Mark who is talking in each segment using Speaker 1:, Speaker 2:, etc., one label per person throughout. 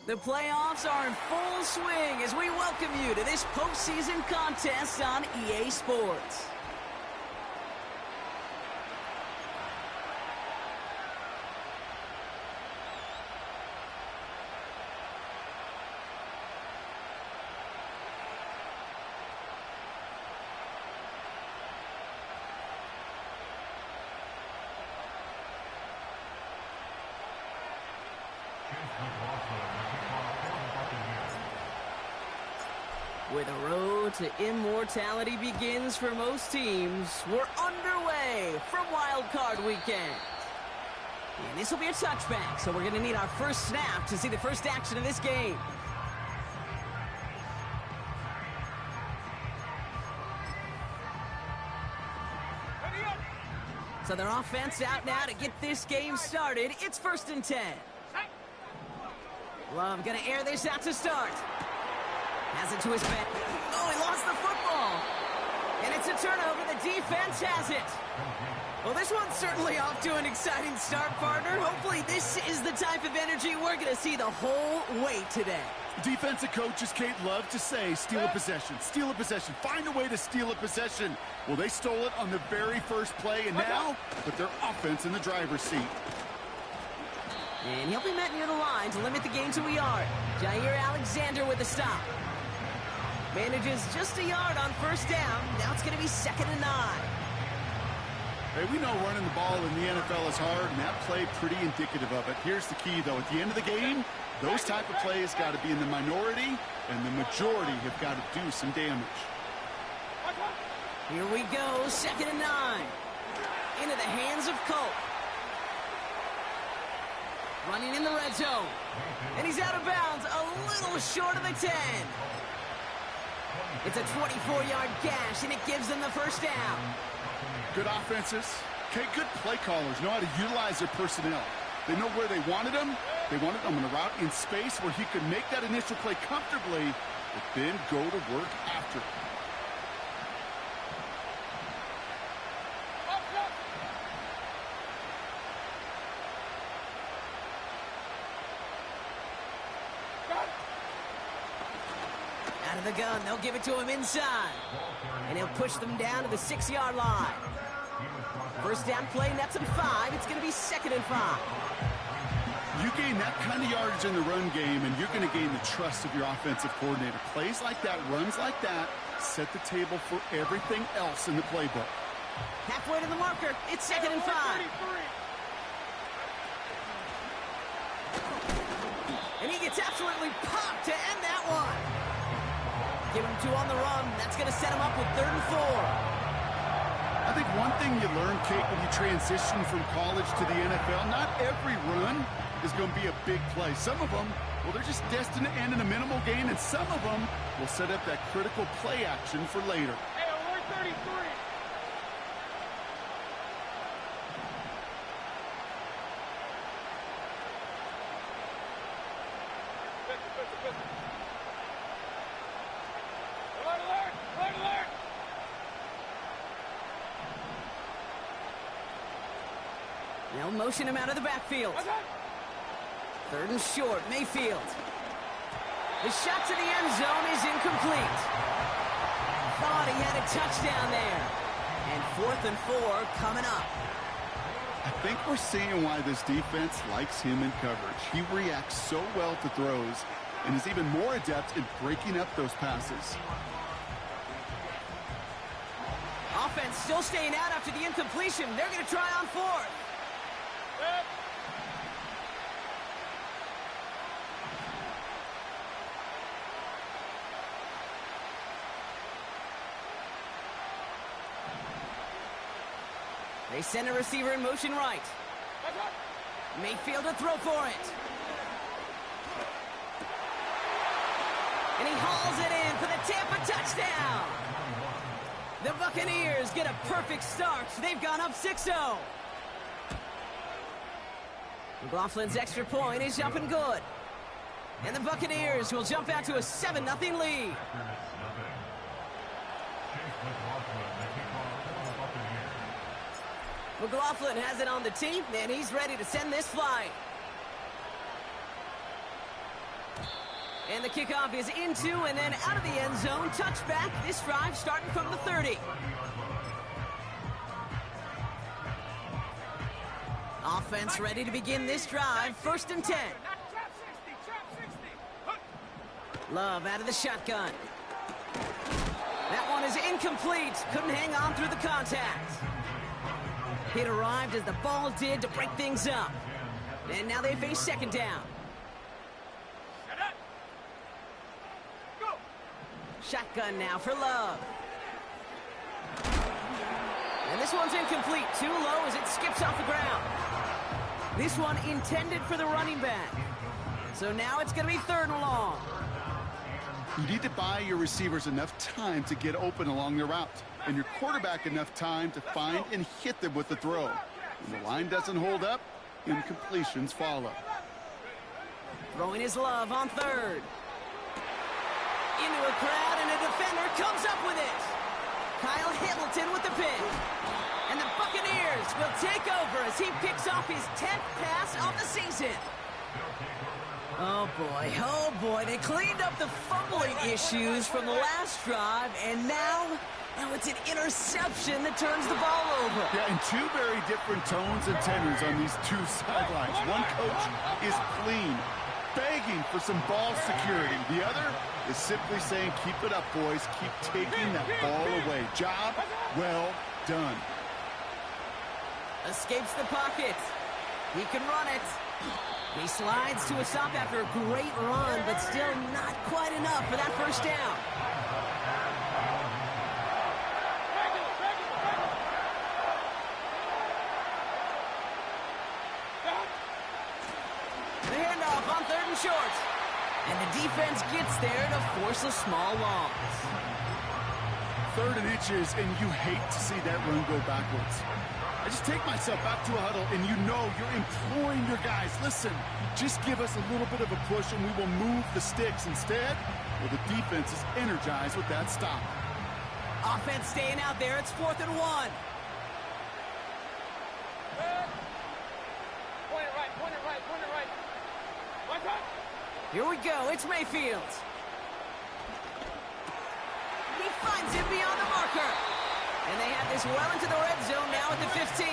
Speaker 1: The playoffs are in full swing as we welcome you to this postseason contest on EA Sports. Where the road to immortality begins for most teams, we're underway from Wild Card Weekend. And this will be a touchback, so we're going to need our first snap to see the first action of this game. So their offense out now to get this game started. It's 1st and 10. Love going to air this out to start. Has it to his back. Oh, he lost the football. And it's a turnover. The defense has it. Well, this one's certainly off to an exciting start, partner. Hopefully this is the type of energy we're going to see the whole way today.
Speaker 2: Defensive coaches, Kate, love to say, steal a possession, find a way to steal a possession. Well, they stole it on the very first play, and now put their offense in the driver's seat.
Speaker 1: And he'll be met near the line to limit the game to a yard. Jair Alexander with the stop. Manages just a yard on 1st down. Now it's going to be 2nd and 9.
Speaker 2: Hey, we know running the ball in the NFL is hard, and that play pretty indicative of it. Here's the key, though. At the end of the game, those type of plays got to be in the minority, and the majority have got to do some damage.
Speaker 1: Here we go, 2nd and 9. Into the hands of Colt. Running in the red zone. And he's out of bounds, a little short of the 10. It's a 24-yard gash, and it gives them the 1st down.
Speaker 2: Good offenses. Okay, good play callers know how to utilize their personnel. They know where they wanted them. They wanted them in a route in space where he could make that initial play comfortably, but then go to work after.
Speaker 1: Out of the gun, they'll give it to him inside. And he'll push them down to the 6-yard line. 1st down play, nets him 5. It's going to be 2nd and 5.
Speaker 2: You gain that kind of yardage in the run game, and you're going to gain the trust of your offensive coordinator. Plays like that, runs like that, set the table for everything else in the playbook.
Speaker 1: Halfway to the marker, it's 2nd and 5. And he gets absolutely popped to end that one. Give him 2 on the run. That's going to set him up with 3rd and 4.
Speaker 2: I think one thing you learn, Kate, when you transition from college to the NFL, not every run is going to be a big play. Some of them, well, they're just destined to end in a minimal gain, and some of them will set up that critical play action for later.
Speaker 3: Hey, alert 33. Alert!
Speaker 1: They'll motion him out of the backfield. 3rd and short, Mayfield. The shot to the end zone is incomplete. Thought he had a touchdown there. And 4th and 4 coming up.
Speaker 2: I think we're seeing why this defense likes him in coverage. He reacts so well to throws and is even more adept in breaking up those passes.
Speaker 1: Offense still staying out after the incompletion. They're going to try on 4th. They send a receiver in motion right. Mayfield to throw for it. And he hauls it in for the Tampa touchdown. The Buccaneers get a perfect start. They've gone up 6-0. McLaughlin's extra point is up and good. And the Buccaneers will jump out to a 7-0 lead. McLaughlin has it on the tee, and he's ready to send this flight. And the kickoff is into and then out of the end zone. Touchback. This drive starting from the 30. Offense ready to begin this drive. 1st and 10. Love out of the shotgun. That one is incomplete. Couldn't hang on through the contact. It arrived as the ball did to break things up. And now they face 2nd down. Shotgun now for Love. And this one's incomplete. Too low as it skips off the ground. This one intended for the running back. So now it's going to be 3rd and long.
Speaker 2: You need to buy your receivers enough time to get open along their route, and your quarterback enough time to find and hit them with the throw. When the line doesn't hold up, incompletions follow.
Speaker 1: Throwing his Love on 3rd. Into a crowd, and a defender comes up with it. Kyle Hamilton with the pick. And the Buccaneers will take over as he picks off his 10th pass of the season. Oh boy, they cleaned up the fumbling issues from the last drive, and now it's an interception that turns the ball over.
Speaker 2: Yeah, and 2 very different tones and tenors on these 2 sidelines. One coach is clean, begging for some ball security. The other is simply saying, keep it up, boys. Keep taking that ball away. Job well done.
Speaker 1: Escapes the pocket. He can run it. He slides to a stop after a great run, but still not quite enough for that 1st down. The handoff on 3rd and short. And the defense gets there to force a small loss.
Speaker 2: 3rd and inches, and you hate to see that run go backwards. I just take myself back to a huddle, and you know you're imploring your guys, listen, just give us a little bit of a push, and we will move the sticks. Instead, well, the defense is energized with that stop.
Speaker 1: Offense staying out there. It's 4th and 1.
Speaker 3: Point it right. One time.
Speaker 1: Here we go. It's Mayfield. He finds him beyond the marker. And they have this well into the red zone now at the 15.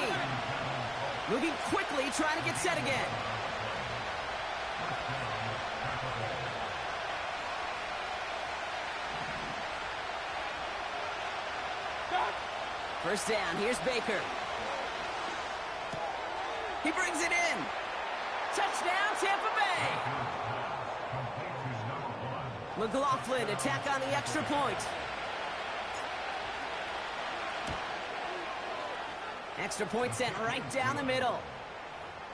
Speaker 1: Moving quickly, trying to get set again. First down, here's Baker. He brings it in. Touchdown, Tampa Bay. McLaughlin attack on the extra point. Extra point sent right down the middle.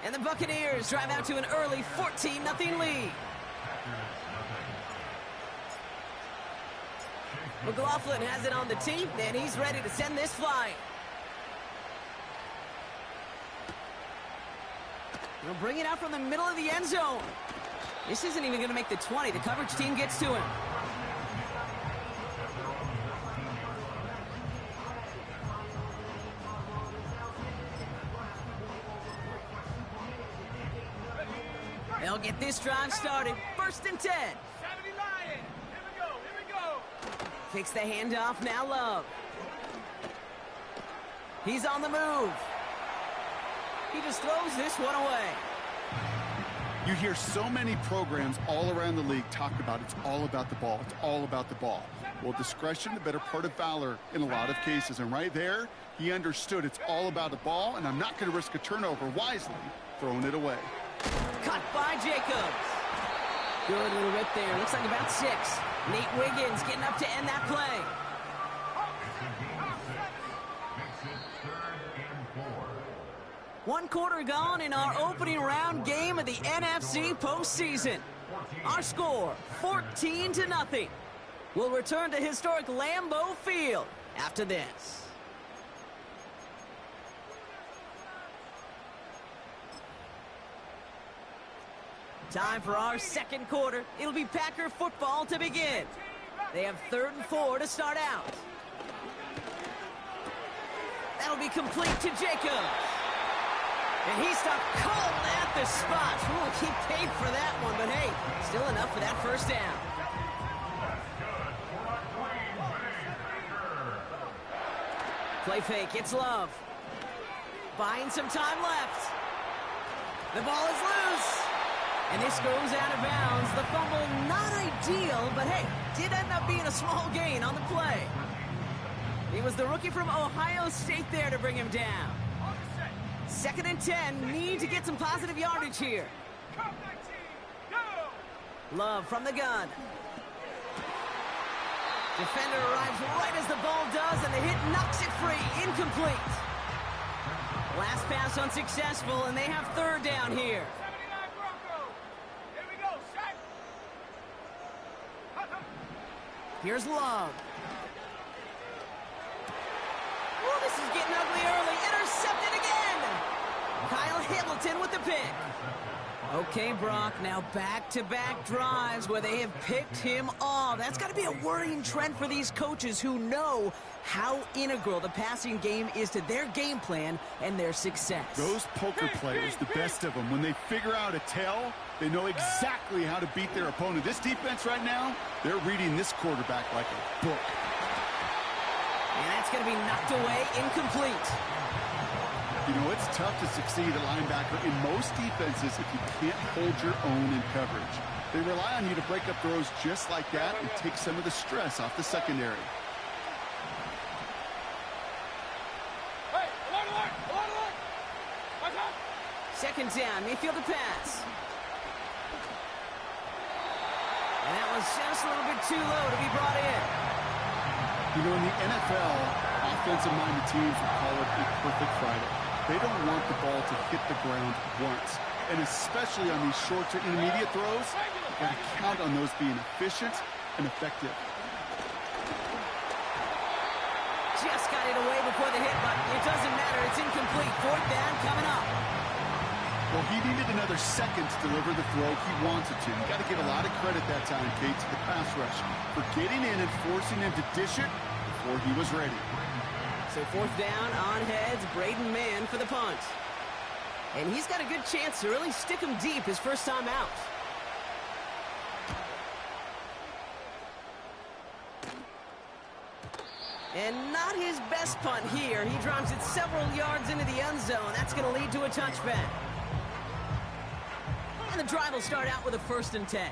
Speaker 1: And the Buccaneers drive out to an early 14-0 lead. McLaughlin has it on the tee, and he's ready to send this flying. He'll bring it out from the middle of the end zone. This isn't even going to make the 20. The coverage team gets to him. They'll get this drive started. 1st and 10.
Speaker 3: 70 Lions. Here we go.
Speaker 1: Takes the handoff, now Love. He's on the move. He just throws this one away.
Speaker 2: You hear so many programs all around the league talk about it's all about the ball. It's all about the ball. Well, discretion, the better part of valor in a lot of cases. And right there, he understood it's all about the ball, and I'm not going to risk a turnover, wisely throwing it away.
Speaker 1: Cut by Jacobs. Good little rip there. Looks like about 6. Nate Wiggins getting up to end that play. One quarter gone in our opening round game of the NFC postseason. Our score, 14-0. We'll return to historic Lambeau Field after this. Time for our second quarter. It'll be Packer football to begin. They have 3rd and 4 to start out. That'll be complete to Jacobs. And he stopped cold at the spot. Ooh, he paid for that one, but hey, still enough for that first down. Play fake, it's Love. Buying some time left. The ball is loose. And this goes out of bounds. The fumble, not ideal, but hey, did end up being a small gain on the play. It was the rookie from Ohio State there to bring him down. 2nd and 10, need to get some positive yardage here. Love from the gun. Defender arrives right as the ball does, and the hit knocks it free. Incomplete. Last pass unsuccessful, and they have 3rd down here.
Speaker 3: 79 Broncos. Here we go, set.
Speaker 1: Here's Love. Oh, this is getting ugly early. Intercepted again. Kyle Hamilton with the pick. Okay, Brock, now back-to-back drives where they have picked him off. That's got to be a worrying trend for these coaches who know how integral the passing game is to their game plan and their success.
Speaker 2: Those poker players, the best of them, when they figure out a tell, they know exactly how to beat their opponent. This defense right now, they're reading this quarterback like a book.
Speaker 1: And that's going to be knocked away, incomplete.
Speaker 2: You know, it's tough to succeed at linebacker in most defenses if you can't hold your own in coverage. They rely on you to break up throws just like that and take some of the stress off the secondary.
Speaker 3: Hey, alert. Watch out.
Speaker 1: 2nd down, Mayfield to pass. And that was just a little bit too low to be brought in.
Speaker 2: You know, in the NFL, offensive-minded teams would call it a perfect Friday. They don't want the ball to hit the ground once. And especially on these short to intermediate throws, you've got to count on those being efficient and effective.
Speaker 1: Just got it away before the hit, but it doesn't matter. It's incomplete. 4th down coming up.
Speaker 2: Well, he needed another second to deliver the throw he wanted to. You got to give a lot of credit that time, Kate, to the pass rush for getting in and forcing him to dish it before he was ready.
Speaker 1: So 4th down on heads, Braden Mann for the punt. And he's got a good chance to really stick him deep his first time out. And not his best punt here. He drops it several yards into the end zone. That's going to lead to a touchback. And the drive will start out with a 1st and 10.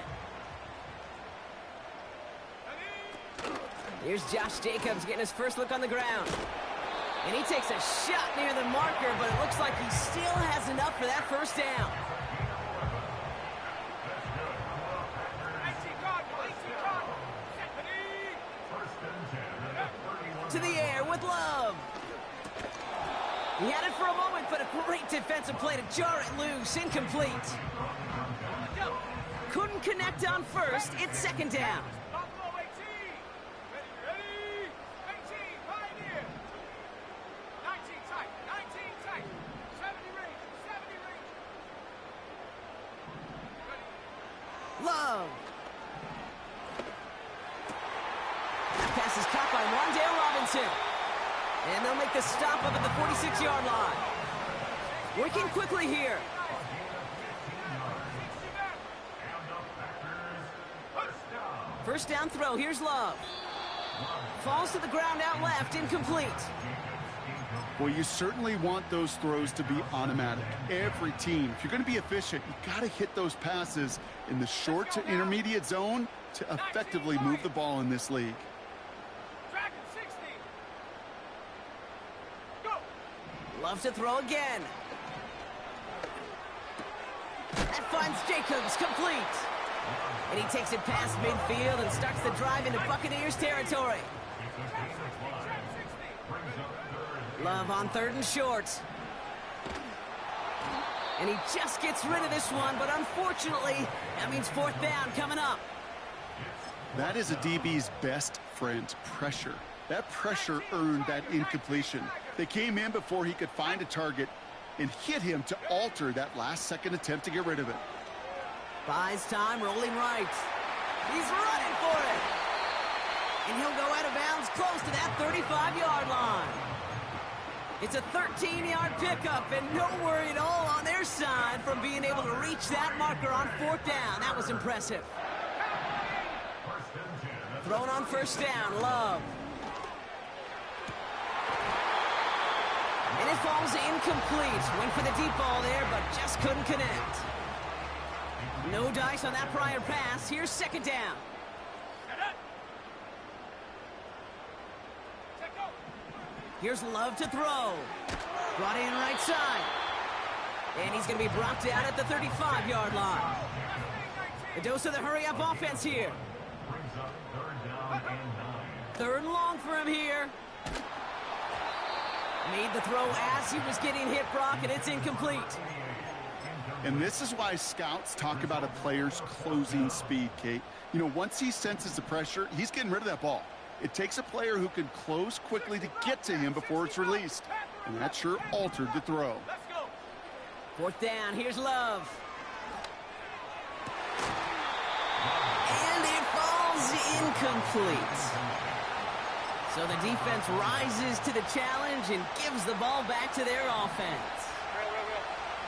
Speaker 1: Here's Josh Jacobs getting his first look on the ground. And he takes a shot near the marker, but it looks like he still has enough for that first down.
Speaker 3: 18 guard.
Speaker 1: To the air with Love. He had it for a moment, but a great defensive play to jar it loose. Incomplete. Couldn't connect on first. It's 2nd down.
Speaker 3: Buffalo 18. Ready. 18, Pioneer. 19 tight. 70 range.
Speaker 1: Love. That pass is caught by Wan'Dale Robinson. And they'll make the stop up at the 46-yard line. Working quickly here. First down throw. Here's Love. Falls to the ground out left. Incomplete.
Speaker 2: Well, you certainly want those throws to be automatic. Every team, if you're going to be efficient, you got to hit those passes in the short to intermediate zone to effectively move the ball in this league.
Speaker 3: Dragon 60. Go.
Speaker 1: Love to throw again. That finds Jacobs, complete. And he takes it past midfield and starts the drive into Buccaneers territory. Love on 3rd and short. And he just gets rid of this one, but unfortunately, that means 4th down coming up.
Speaker 2: That is a DB's best friend, pressure. That pressure earned that incompletion. They came in before he could find a target and hit him to alter that last-second attempt to get rid of it.
Speaker 1: Buys time, rolling right. He's running for it. And he'll go out of bounds close to that 35-yard line. It's a 13-yard pickup, and no worry at all on their side from being able to reach that marker on 4th down. That was impressive. Thrown on 1st down, Love. And it falls incomplete. Went for the deep ball there, but just couldn't connect. No dice on that prior pass. Here's 2nd down. Here's Love to throw. Brought in right side. And he's going to be brought down at the 35-yard line. A dose of the hurry-up offense here. 3rd and long for him here. Made the throw as he was getting hit, Brock, and it's incomplete.
Speaker 2: And this is why scouts talk about a player's closing speed, Kate. You know, once he senses the pressure, he's getting rid of that ball. It takes a player who can close quickly to get to him before it's released. And that sure altered the throw.
Speaker 1: 4th down, here's Love. And it falls incomplete. So the defense rises to the challenge and gives the ball back to their offense.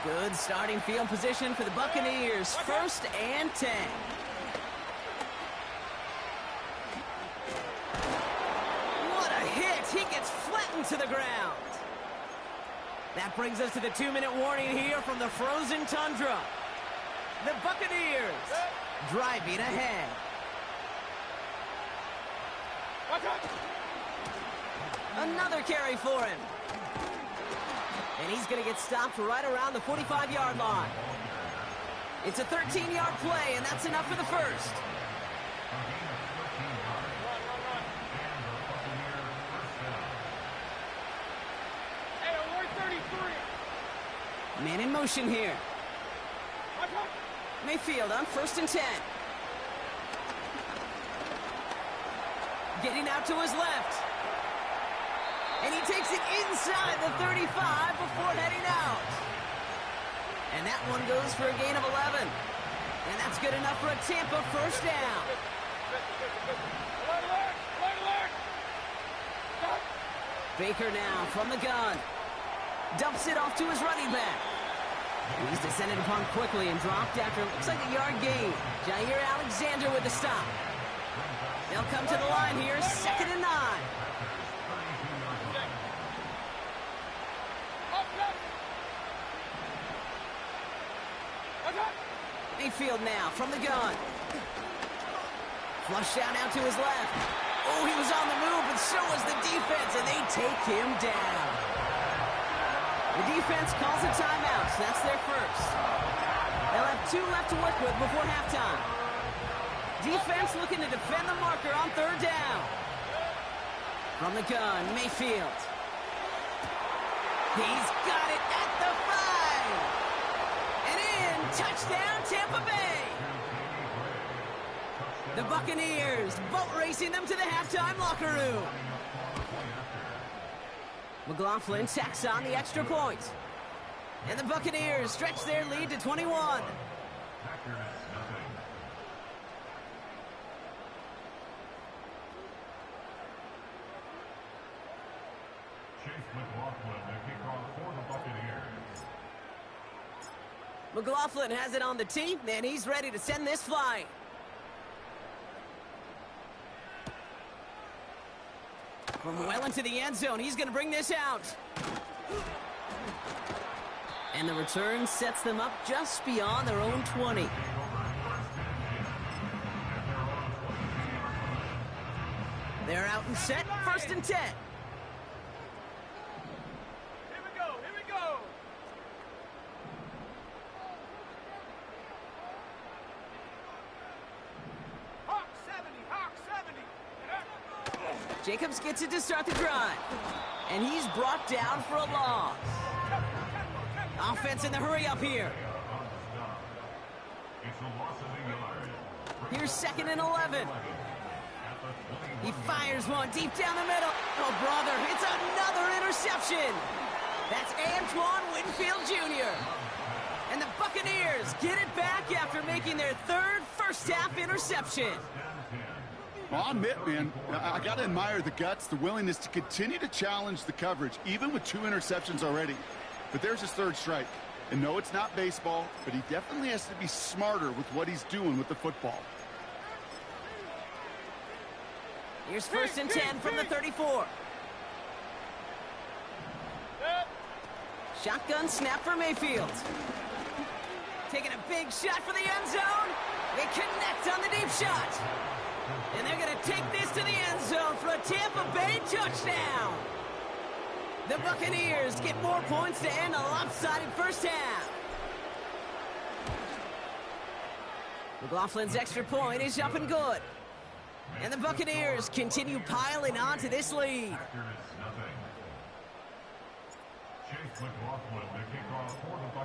Speaker 1: Good starting field position for the Buccaneers. 1st and 10. What a hit. He gets flattened to the ground. That brings us to the 2-minute warning here from the frozen tundra. The Buccaneers driving ahead. Another carry for him. And he's going to get stopped right around the 45-yard line. It's a 13-yard play, and that's enough for the 1st. Man in motion here. Mayfield on 1st and 10. Getting out to his left. And he takes it inside the 35 before heading out. And that one goes for a gain of 11. And that's good enough for a Tampa 1st down. Baker now from the gun. Dumps it off to his running back. He's descended upon quickly and dropped after it looks like a yard gain. Jair Alexander with the stop. They'll come to the line here, 2nd and 9. Mayfield now from the gun. Flush out to his left. Oh, he was on the move, but so was the defense, and they take him down. The defense calls a timeout, so that's their 1st. They'll have 2 left to work with before halftime. Defense looking to defend the marker on 3rd down. From the gun, Mayfield. He's got it at the 5. And in, touchdown Tampa Bay. The Buccaneers boat racing them to the halftime locker room. McLaughlin tacks on the extra point. And the Buccaneers stretch their lead to 21. McLaughlin has it on the tee, and he's ready to send this flying. From well into the end zone, he's going to bring this out. And the return sets them up just beyond their own 20. They're out and set, 1st and 10. Jacobs gets it to start the drive. And he's brought down for a loss. Offense in the hurry up here. Here's 2nd and 11. He fires one deep down the middle. Oh, brother, it's another interception. That's Antoine Winfield Jr. And the Buccaneers get it back after making their 3rd first-half interception.
Speaker 2: Well, I'll admit, man, I got to admire the guts, the willingness to continue to challenge the coverage, even with 2 interceptions already. But there's his 3rd strike. And no, it's not baseball, but he definitely has to be smarter with what he's doing with the football.
Speaker 1: Here's 1st and 10 from the 34. Shotgun snap for Mayfield. Taking a big shot for the end zone. They connect on the deep shot. And they're going to take this to the end zone for a Tampa Bay touchdown. The Buccaneers get more points to end a lopsided first half. McLaughlin's extra point is up and good. And the Buccaneers continue piling on to this lead.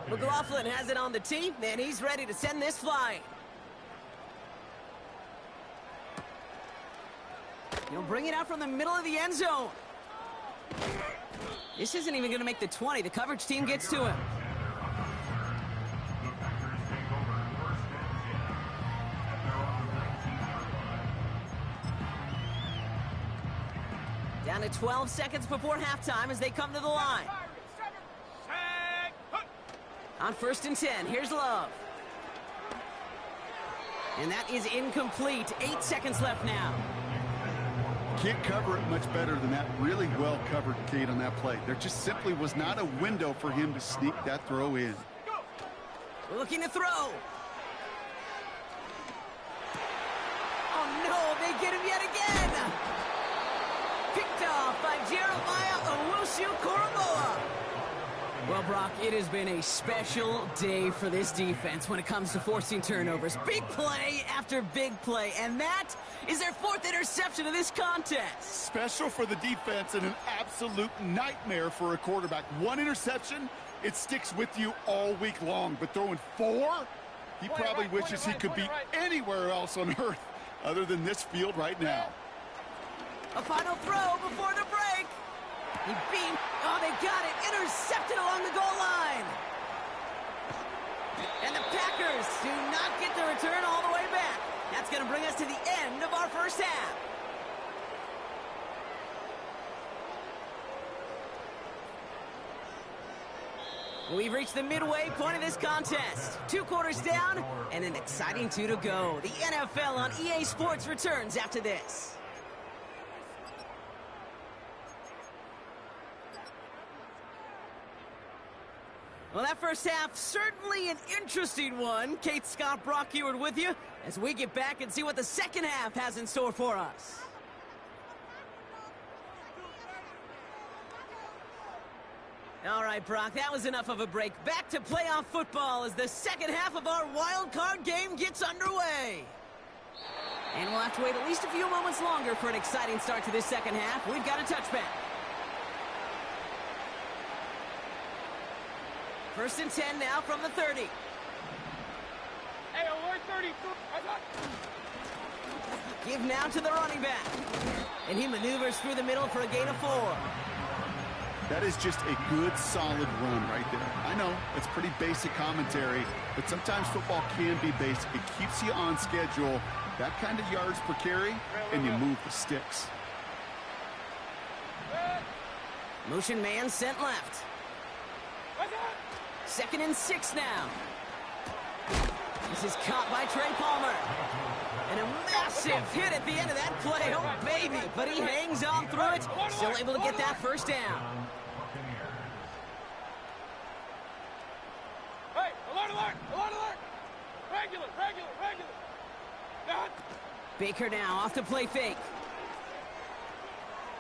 Speaker 1: McLaughlin has it on the tee, and he's ready to send this flying. He'll bring it out from the middle of the end zone. This isn't even going to make the 20. The coverage team gets to him. Down to 12 seconds before halftime as they come to the line. On 1st and 10, here's Love. And that is incomplete. 8 seconds left now.
Speaker 2: Can't cover it much better than that. Really well covered, Kate, on that play. There just simply was not a window for him to sneak that throw in.
Speaker 1: Looking to throw. Oh, no, they get him yet again. Picked off by Jeremiah Owusu-Koramoah. Well, Brock, it has been a special day for this defense when it comes to forcing turnovers. Big play after big play, and that is their 4th interception of this contest.
Speaker 2: Special for the defense and an absolute nightmare for a quarterback. 1 interception, it sticks with you all week long, but throwing 4, he probably wishes he could be anywhere else on earth other than this field right now.
Speaker 1: A final throw before the break. He beamed. Oh, they got it. Intercepted along the goal line. And the Packers do not get the return all the way back. That's going to bring us to the end of our first half. We've reached the midway point of this contest. 2 quarters down and an exciting 2 to go. The NFL on EA Sports returns after this. Well, that first half, certainly an interesting one. Kate Scott, Brock Eward with you as we get back and see what the second half has in store for us. All right, Brock, that was enough of a break. Back to playoff football as the second half of our wild card game gets underway. And we'll have to wait at least a few moments longer for an exciting start to this second half. We've got a touchback. 1st and 10 now from the 30.
Speaker 3: Hey, alert 33.
Speaker 1: Give now to the running back. And he maneuvers through the middle for a gain of 4.
Speaker 2: That is just a good, solid run right there. I know, it's pretty basic commentary, but sometimes football can be basic. It keeps you on schedule, that kind of yards per carry, and you move the sticks.
Speaker 1: Motion man sent left. 2nd and 6 now. This is caught by Trey Palmer. And a massive hit at the end of that play. Oh, baby. But he hangs on through it. Still able to get that first down.
Speaker 3: Hey, alert, alert, alert, alert. Regular.
Speaker 1: Baker now off the play fake.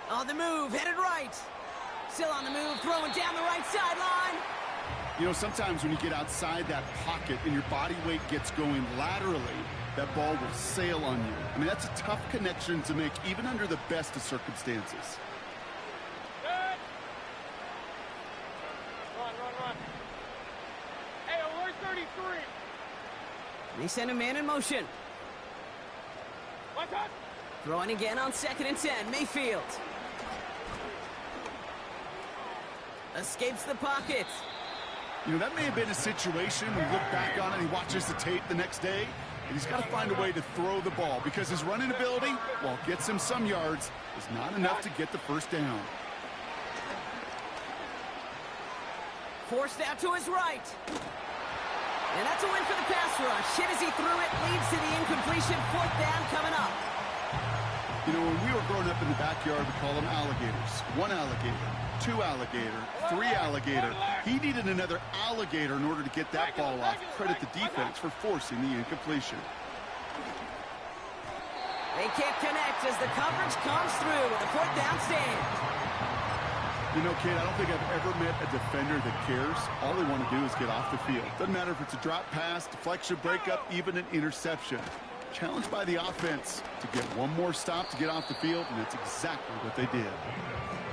Speaker 1: On the move, headed right. Still on the move, throwing down the right sideline.
Speaker 2: You know, sometimes when you get outside that pocket and your body weight gets going laterally, that ball will sail on you. I mean, that's a tough connection to make, even under the best of circumstances.
Speaker 3: Run. Hey, alert 33.
Speaker 1: They send a man in motion.
Speaker 3: Watch out.
Speaker 1: Throwing again on 2nd and 10, Mayfield. Escapes the pocket.
Speaker 2: You know, that may have been a situation when you look back on it and he watches the tape the next day. And he's got to find a way to throw the ball because his running ability, while it gets him some yards, is not enough to get the first down.
Speaker 1: Forced out to his right. And that's a win for the pass rush. Hit as he threw it, leads to the incompletion. Fourth down coming up.
Speaker 2: You know, when we were growing up in the backyard, we call them alligators. One alligator, two alligator, three alligator. He needed another alligator in order to get that ball off. Credit the defense for forcing the incompletion.
Speaker 1: They can't connect as the coverage comes through with a fourth down stand.
Speaker 2: You know, Kate, I don't think I've ever met a defender that cares. All they want to do is get off the field. Doesn't matter if it's a drop pass, deflection, breakup, even an interception. Challenged by the offense to get one more stop to get off the field, and that's exactly what they did.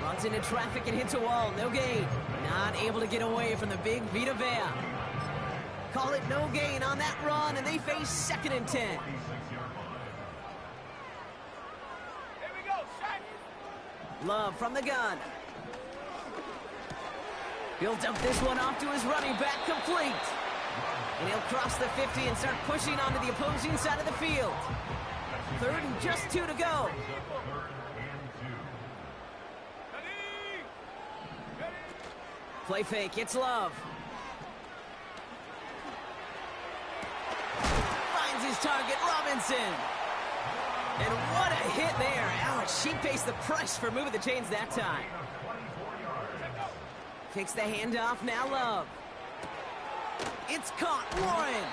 Speaker 1: Runs into traffic and hits a wall. No gain. Not able to get away from the big Vita Vea. Call it no gain on that run, and they face 2nd and 10.
Speaker 3: Here we go, shot.
Speaker 1: Love from the gun. He'll dump this one off to his running back, complete. And he'll cross the 50 and start pushing onto the opposing side of the field. 3rd and just 2 to go. Play fake, it's Love. Finds his target, Robinson. And what a hit there. Ouch, she pays the price for moving the chains that time. Takes the handoff, now Love. It's caught, Warren.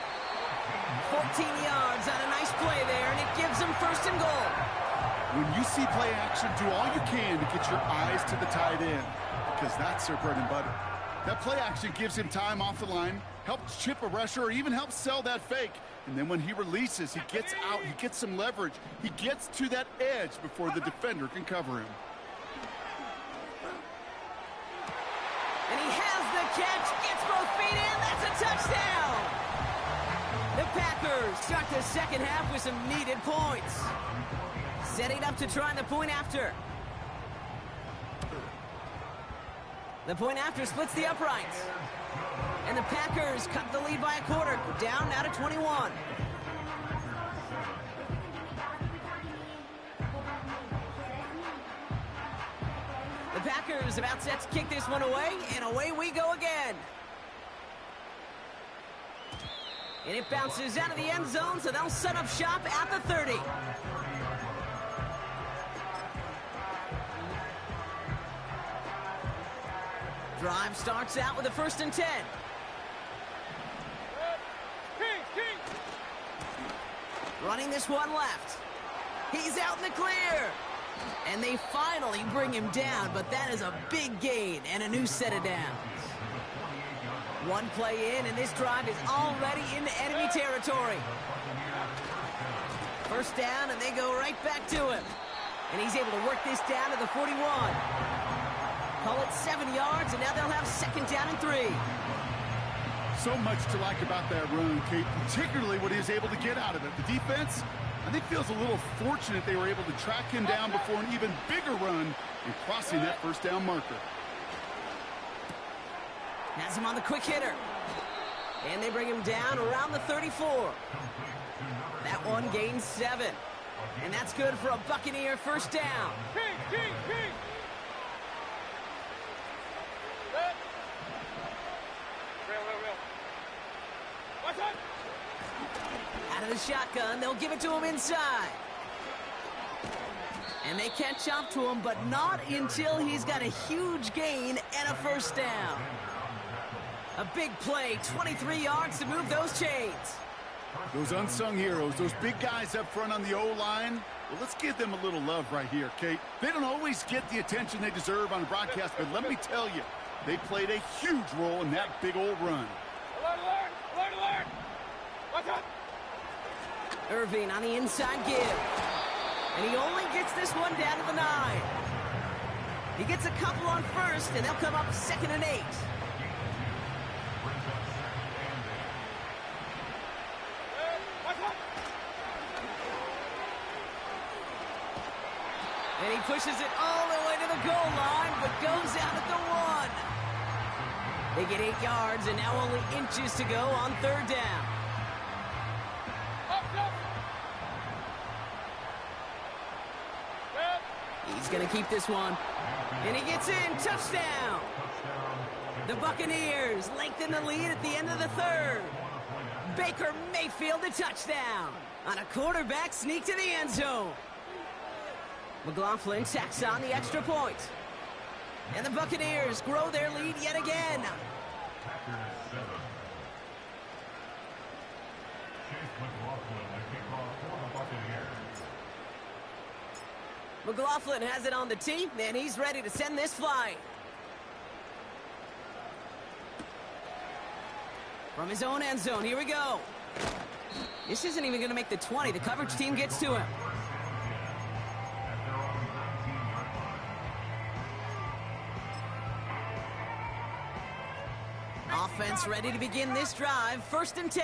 Speaker 1: 14 yards on a nice play there, and it gives them 1st and goal.
Speaker 2: When you see play action, do all you can to get your eyes to the tight end, because that's their bread and butter. That play action gives him time off the line, helps chip a rusher, or even helps sell that fake. And then when he releases, he gets out, he gets some leverage. He gets to that edge before the defender can cover him.
Speaker 1: And he has the catch, gets both feet in, that's a touchdown! The Packers start the 2nd half with some needed points. Setting up to try the point after. The point after splits the uprights. And the Packers cut the lead by a quarter, down now to 21. The Packers about set to kick this one away, and away we go again. And it bounces out of the end zone, so they'll set up shop at the 30. Drive starts out with a 1st and 10. Running this one left. He's out in the clear. And they finally bring him down, but that is a big gain and a new set of downs. One play in, and this drive is already into enemy territory. 1st down, and they go right back to him. And he's able to work this down to the 41. Call it 7 yards, and now they'll have 2nd down and 3.
Speaker 2: So much to like about that run, Kate, particularly what he was able to get out of it. The defense, I think, feels a little fortunate they were able to track him down before an even bigger run and crossing that 1st down marker.
Speaker 1: Has him on the quick hitter. And they bring him down around the 34. That one gains 7. And that's good for a Buccaneer 1st down. Out of the shotgun, they'll give it to him inside. And they catch up to him, but not until he's got a huge gain and a 1st down. A big play, 23 yards to move those chains.
Speaker 2: Those unsung heroes, those big guys up front on the O-line, well, let's give them a little love right here, Kate. They don't always get the attention they deserve on the broadcast, but let me tell you, they played a huge role in that big old run.
Speaker 3: Alert, alert! Alert, alert! Watch out!
Speaker 1: Irving on the inside give. And he only gets this one down to the 9. He gets a couple on 1st, and they'll come up 2nd and 8. And he pushes it all the way to the goal line, but goes out at the 1. They get 8 yards, and now only inches to go on 3rd down.
Speaker 3: Up, go!
Speaker 1: He's going to keep this one. And he gets in. Touchdown. The Buccaneers lengthen the lead at the end of the third. Baker Mayfield a touchdown on a quarterback sneak to the end zone. McLaughlin tacks on the extra point. And the Buccaneers grow their lead yet again. McLaughlin has it on the tee, and he's ready to send this flight. From his own end zone, here we go. This isn't even going to make the 20. The coverage team gets to him. Offense ready to begin this drive. 1st and 10.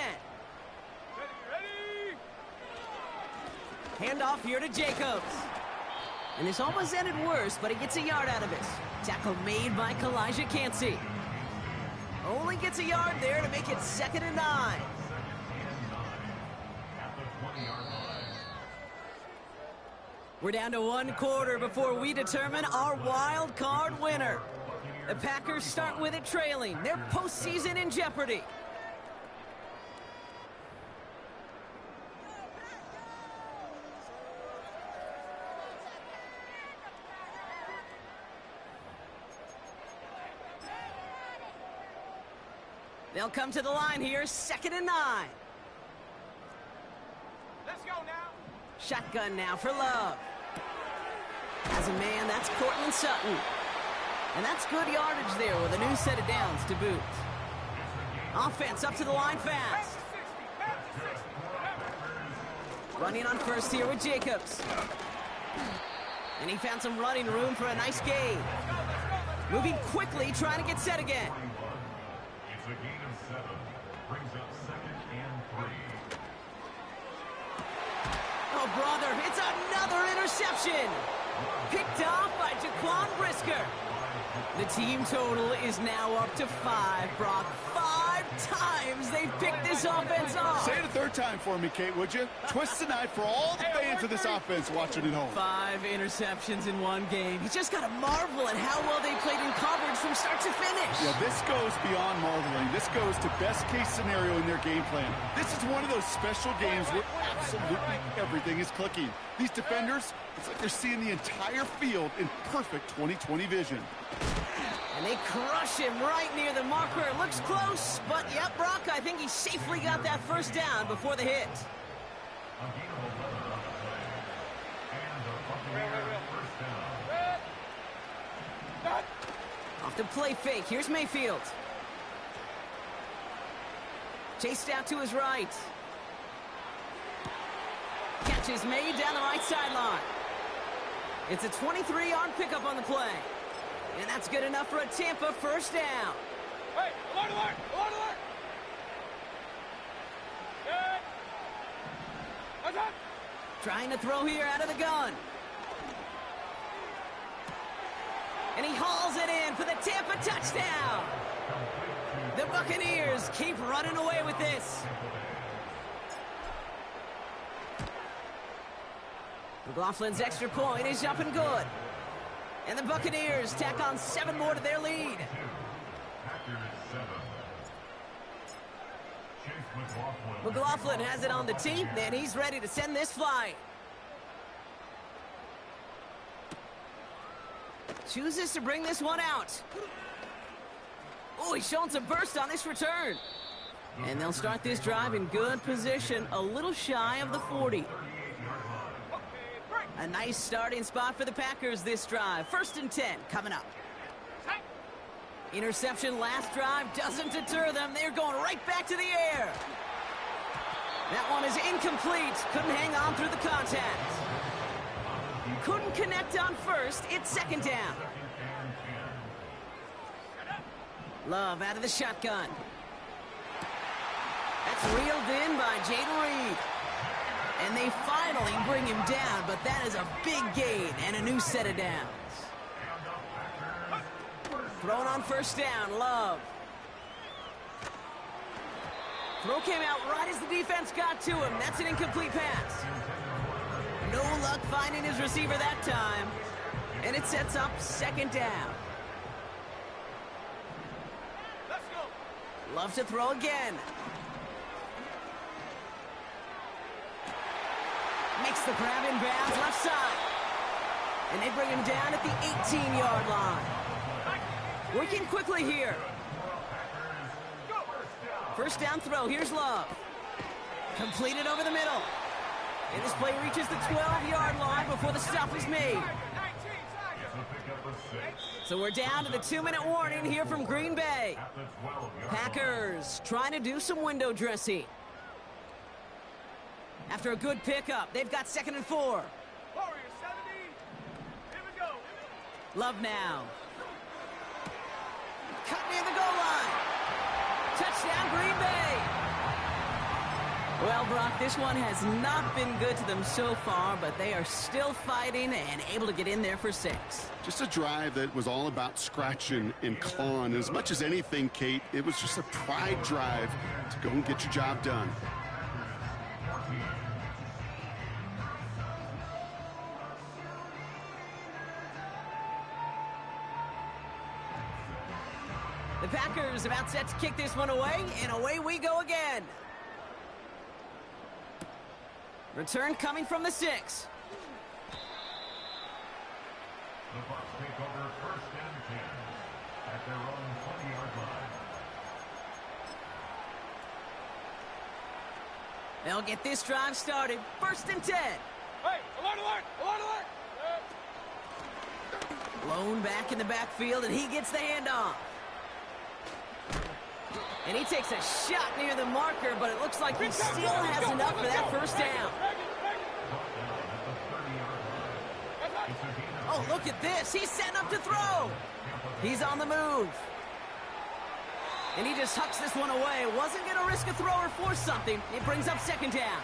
Speaker 1: Handoff here to Jacobs. And this almost ended worse, but he gets a yard out of it. Tackle made by Kalijah Cansey. Only gets a yard there to make it 2nd and 9. We're down to 1 quarter before we determine our wild card winner. The Packers start with it trailing. Their postseason in jeopardy. They'll come to the line here, 2nd and 9.
Speaker 3: Let's go now.
Speaker 1: Shotgun now for Love. As a man, that's Courtland Sutton. And that's good yardage there with a new set of downs to boot. Offense up to the line fast. Running on first here with Jacobs. And he found some running room for a nice gain. Moving quickly, trying to get set again.
Speaker 4: It's a gain of 7. Brings up 2nd and 3.
Speaker 1: Oh, brother, it's another interception. Picked off by Jaquan Brisker. The team total is now up to 5, Brock. 5 times they've picked this offense off.
Speaker 2: Say it a third time for me, Kate, would you? Twist the night for all the fans of this offense watching at home.
Speaker 1: 5 interceptions in one game. You just got to marvel at how well they played in coverage from start to finish.
Speaker 2: Yeah, this goes beyond marveling. This goes to best case scenario in their game plan. This is one of those special games where absolutely everything is clicking. These defenders, it's like they're seeing the entire field in perfect 20/20 vision.
Speaker 1: And they crush him right near the marker. It looks close, but yep, Brock, I think he safely got that first down before the hit. Off the play fake. Here's Mayfield. Chased out to his right. Catch is made down the right sideline. It's a 23-yard pickup on the play. And that's good enough for a Tampa first down.
Speaker 3: Hey, alert, alert, alert, alert. Good. What's up?
Speaker 1: Trying to throw here out of the gun. And he hauls it in for the Tampa touchdown. The Buccaneers keep running away with this. McLaughlin's extra point is up and good. And the Buccaneers tack on 7 more to their lead. McLaughlin has it on the tee, and he's ready to send this flight. Chooses to bring this one out. Oh, he's showing some burst on this return. And they'll start this drive in good position, a little shy of the 40. A nice starting spot for the Packers this drive. 1st and 10 coming up. Interception last drive doesn't deter them. They're going right back to the air. That one is incomplete. Couldn't hang on through the contact. Couldn't connect on first. It's 2nd down. Love out of the shotgun. That's reeled in by Jayden Reed. And they finally bring him down, but that is a big gain and a new set of downs. Thrown on first down, Love. Throw came out right as the defense got to him. That's an incomplete pass. No luck finding his receiver that time. And it sets up second down.
Speaker 3: Let's go.
Speaker 1: Love to throw again. Makes the grab in bounds left side. And they bring him down at the 18-yard line. Working quickly here. First down throw. Here's Love. Completed over the middle. And this play reaches the 12-yard line before the stop is made. So we're down to the 2-minute warning here from Green Bay. Packers trying to do some window dressing. After a good pickup, they've got 2nd and 4.
Speaker 3: Warrior 70. Here we go.
Speaker 1: Love now. Cut near the goal line. Touchdown, Green Bay. Well, Brock, this one has not been good to them so far, but they are still fighting and able to get in there for 6.
Speaker 2: Just a drive that was all about scratching and clawing. As much as anything, Kate, it was just a pride drive to go and get your job done.
Speaker 1: The Packers about set to kick this one away, and away we go again. Return coming from the 6.
Speaker 4: The Bucs take over 1st and 10 at their own 20-yard line.
Speaker 1: They'll get this drive started. 1st and 10.
Speaker 3: Hey, alert, alert, alert, alert.
Speaker 1: Blown back in the backfield, and he gets the handoff. And he takes a shot near the marker, but it looks like he still has enough for that first down. Oh, look at this. He's setting up to throw. He's on the move. And he just hucks this one away. Wasn't going to risk a throw or force something. It brings up 2nd down.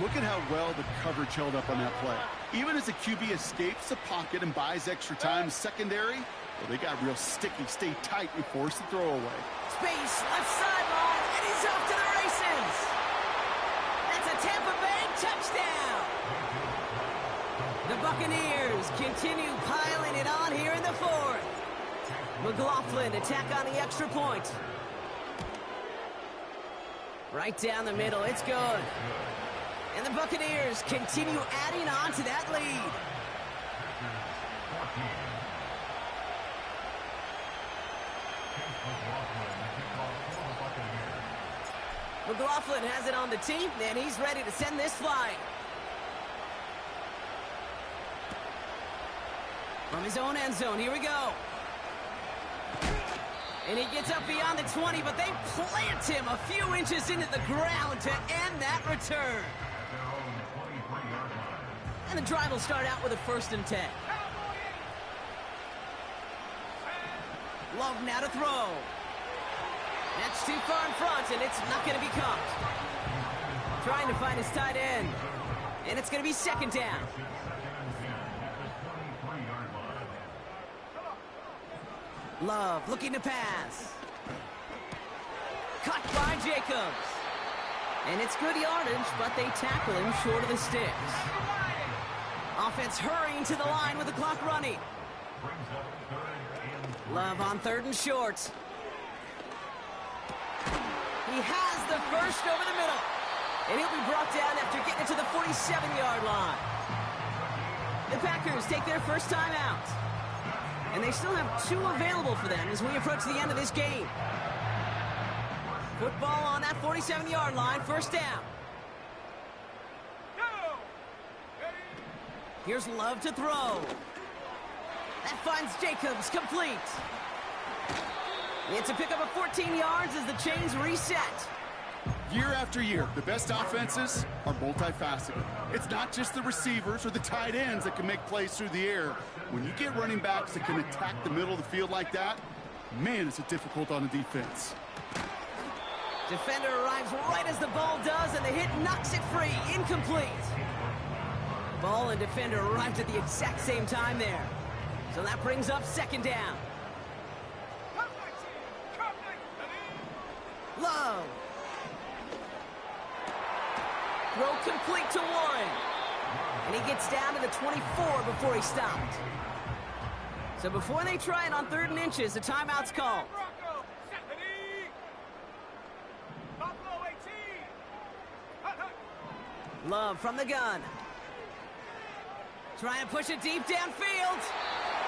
Speaker 2: Look at how well the coverage held up on that play. Even as the QB escapes the pocket and buys extra time secondary, well, they got real sticky, stay tight, and force the throw away.
Speaker 1: Space, left sideline, and he's off to the races. That's a Tampa Bay touchdown. The Buccaneers continue piling it on here in the 4th. McLaughlin attack on the extra point. Right down the middle, it's good. And the Buccaneers continue adding on to that lead. McLaughlin has it on the team, and he's ready to send this flying. From his own end zone, here we go. And he gets up beyond the 20, but they plant him a few inches into the ground to end that return. And the drive will start out with a 1st and 10. Love now to throw. That's too far in front, and it's not going to be caught. Trying to find his tight end. And it's going to be 2nd down. Love looking to pass. Cut by Jacobs. And it's good yardage, but they tackle him short of the sticks. Offense hurrying to the line with the clock running. Love on 3rd and short. He has the first over the middle. And he'll be brought down after getting it to the 47-yard line. The Packers take their first time out. And they still have 2 available for them as we approach the end of this game. Football on that 47-yard line, 1st down. Here's Love to throw. That finds Jacobs complete. It's a pickup of 14 yards as the chains reset.
Speaker 2: Year after year, the best offenses are multifaceted. It's not just the receivers or the tight ends that can make plays through the air. When you get running backs that can attack the middle of the field like that, man, is it difficult on the defense.
Speaker 1: Defender arrives right as the ball does, and the hit knocks it free. Incomplete. Ball and defender arrived at the exact same time there. So that brings up 2nd down. Love. Throw complete to Warren. And he gets down to the 24 before he stopped. So before they try it on 3rd and inches, a timeout's called.
Speaker 3: Bronco, set the knee. Buffalo 18. Hut, hut.
Speaker 1: Love from the gun. Trying to push it deep downfield.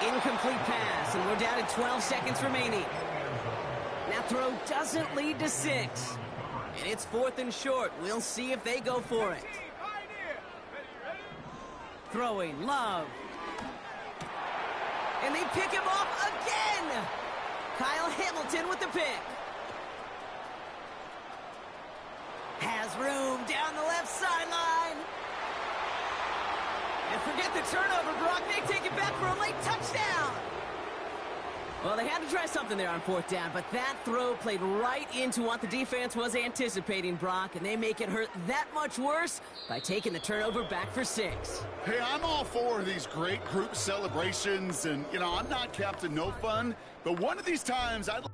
Speaker 1: Incomplete pass, and we're down to 12 seconds remaining. That throw doesn't lead to 6. And it's 4th and short. We'll see if they go for it.
Speaker 3: Pioneer. Ready?
Speaker 1: Throwing, Love. And they pick him off again. Kyle Hamilton with the pick. Has room down the left sideline. And forget the turnover, Brock. They take it back for a late touchdown. Well, they had to try something there on 4th down, but that throw played right into what the defense was anticipating, Brock, and they make it hurt that much worse by taking the turnover back for 6.
Speaker 2: Hey, I'm all for these great group celebrations, and, you know, I'm not Captain No Fun, but one of these times I'd